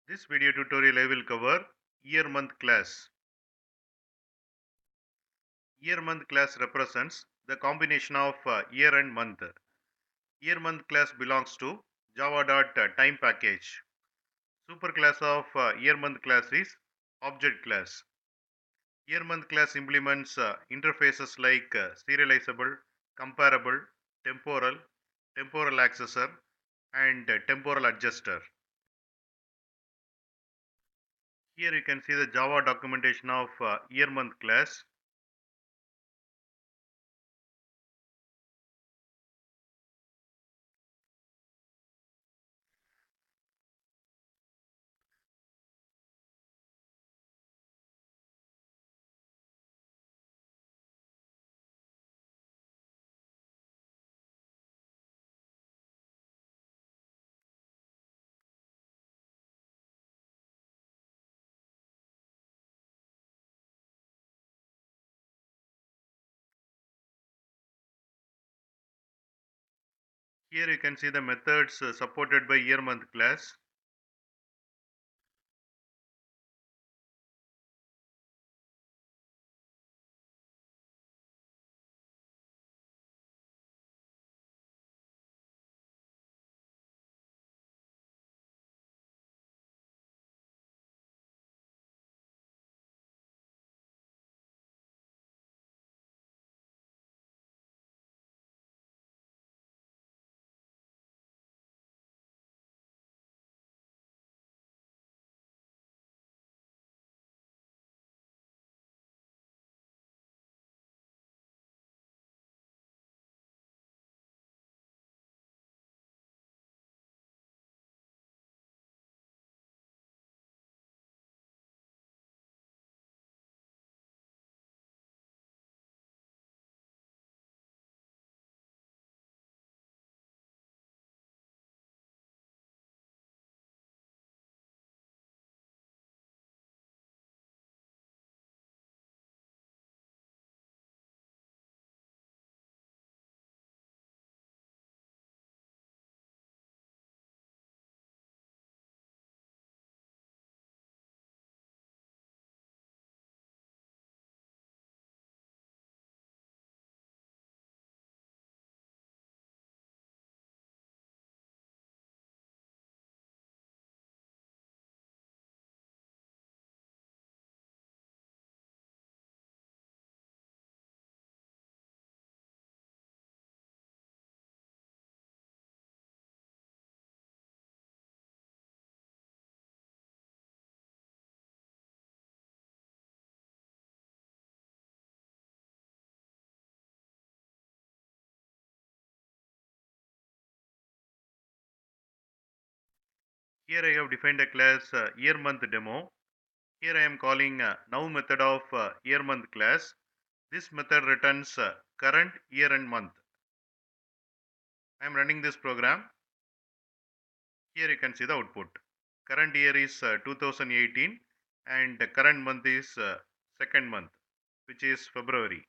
This video tutorial I will cover year-month class. Year-month class represents the combination of year and month. Year-month class belongs to java.time package. Superclass of year-month class is object class. Year-month class implements interfaces like serializable, comparable, temporal, temporal accessor, and temporal adjuster. Here you can see the Java documentation of year-month class. Here you can see the methods supported by year-month class. Here I have defined a class year-month demo. Here I am calling now method of year-month class. This method returns current year and month. I am running this program. Here you can see the output. Current year is 2018 and the current month is second month, which is February.